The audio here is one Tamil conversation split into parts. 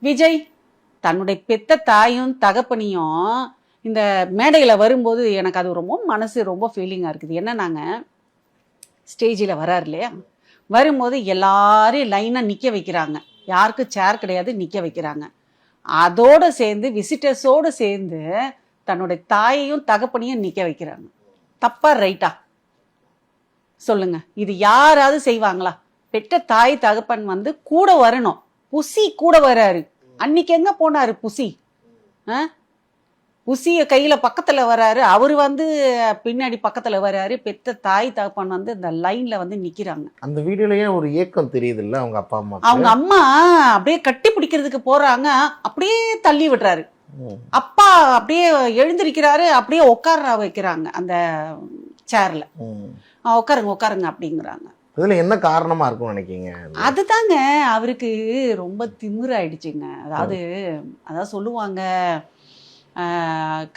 விஜய் தன்னுடைய பெத்த தாயும் தகப்பனையும் இந்த மேடையில் வரும்போது எனக்கு அது ரொம்ப மனசு ரொம்ப ஃபீலிங்காக இருக்குது. என்னன்னாங்க, ஸ்டேஜில் வராரு இல்லையா, வரும்போது எல்லாரையும் லைனாக நிற்க வைக்கிறாங்க. யாருக்கும் சேர் கிடையாது, நிற்க வைக்கிறாங்க. அதோடு சேர்ந்து விசிட்டர்ஸோடு சேர்ந்து தன்னுடைய தாயையும் தகப்பனையும் நிற்க வைக்கிறாங்க. தப்பா ரைட்டா சொல்லுங்க? இது யாராவது செய்வாங்களா? பெற்ற தாய் தகப்பன் வந்து கூட வரணும். புசி கூட வராரு. அன்னைக்கு எங்க போனாரு புசி? புசிய கையில பக்கத்துல வராரு, அவரு வந்து பின்னாடி பக்கத்துல வராரு. பெத்த தாய் தகப்பன் வந்து இந்த லைன்ல வந்து நிக்கிறாங்க. அந்த வீடியோலயே ஒரு ஏக்கம் தெரியுது இல்ல அவங்க அப்பா அம்மா. அவங்க அம்மா அப்படியே கட்டி பிடிக்கிறதுக்கு போறாங்க, அப்படியே தள்ளி விடுறாரு. அப்பா அப்படியே எழுந்திருக்கிறாரு, அப்படியே உட்கார வைக்கிறாங்க அந்த சேர்ல. உட்காருங்க உட்காருங்க அப்படிங்கிறாங்க. இதுல என்ன காரணமா இருக்கும் நினைக்கீங்க? அதுதாங்க அவருக்கு ரொம்ப திமிராயிடுச்சுங்க. அதாவது சொல்லுவாங்க,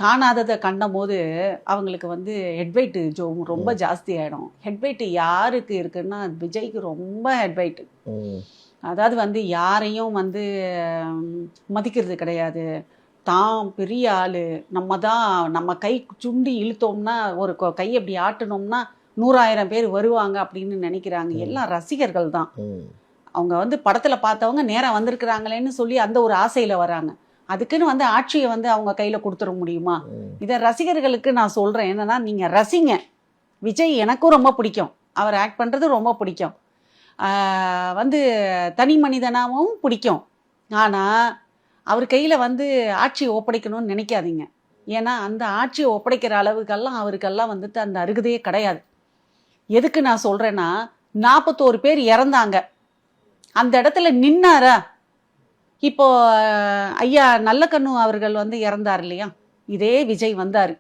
காணாததை கண்டம் போது அவங்களுக்கு வந்து ஹெட்வைட்டு ரொம்ப ஜாஸ்தி ஆகிடும். ஹெட்வைட்டு யாருக்கு இருக்குன்னா விஜய்க்கு ரொம்ப ஹெட்வைட்டு. அதாவது வந்து யாரையும் வந்து மதிக்கிறது கிடையாது. தான் பெரிய ஆள், நம்ம கை சுண்டி இழுத்தோம்னா, ஒரு கை அப்படி ஆட்டினோம்னா 100,000 பேர் வருவாங்க அப்படின்னு நினைக்கிறாங்க. எல்லாம் ரசிகர்கள் தான். அவங்க வந்து படத்தில் பார்த்தவங்க நேராக வந்திருக்கிறாங்களேன்னு சொல்லி அந்த ஒரு ஆசையில் வராங்க. அதுக்குன்னு வந்து ஆட்சியை வந்து அவங்க கையில் கொடுத்துட முடியுமா? இதை ரசிகர்களுக்கு நான் சொல்கிறேன். என்னன்னா, நீங்கள் ரசிங்க. விஜய் எனக்கும் ரொம்ப பிடிக்கும், அவர் ஆக்ட் பண்ணுறது ரொம்ப பிடிக்கும், வந்து தனி மனிதனாகவும் பிடிக்கும். ஆனால் அவர் கையில் வந்து ஆட்சியை ஒப்படைக்கணும்னு நினைக்காதீங்க. ஏன்னா அந்த ஆட்சியை ஒப்படைக்கிற அளவுக்கெல்லாம் அவருக்கெல்லாம் வந்துட்டு அந்த அருகதையே கிடையாது. எதுக்கு நான் சொல்கிறேன்னா, 41 பேர் இறந்தாங்க, அந்த இடத்துல நின்னாரா? இப்போ ஐயா நல்லக்கண்ணு அவர்கள் வந்து இறந்தார் இல்லையா, இதே விஜய் வந்தார்.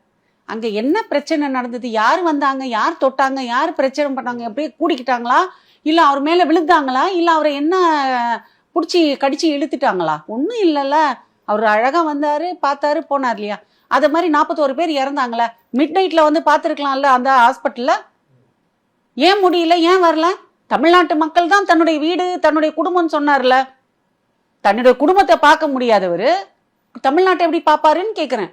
அங்கே என்ன பிரச்சனை நடந்தது? யார் வந்தாங்க, யார் தொட்டாங்க, யார் பிரச்சனை பண்ணாங்க? அப்படியே கூடிக்கிட்டாங்களா, இல்லை அவர் மேலே விழுந்தாங்களா, இல்லை அவரை என்ன பிடிச்சி கடிச்சு இழுத்துட்டாங்களா? ஒன்றும் இல்லைல்ல. அவர் அழகாக வந்தார், பார்த்தாரு, போனார் இல்லையா? அதை மாதிரி 41 பேர் இறந்தாங்களே, மிட் நைட்டில் வந்து பார்த்துருக்கலாம்ல அந்த ஹாஸ்பிட்டலில். ஏன் முடியல, ஏன் வரல? தமிழ்நாட்டு மக்கள் தான் தன்னுடைய வீடு தன்னுடைய குடும்பம்னு சொன்னார்ல. தன்னுடைய குடும்பத்தை பார்க்க முடியாதவர் தமிழ்நாட்டை எப்படி பார்ப்பாருன்னு கேட்குறேன்.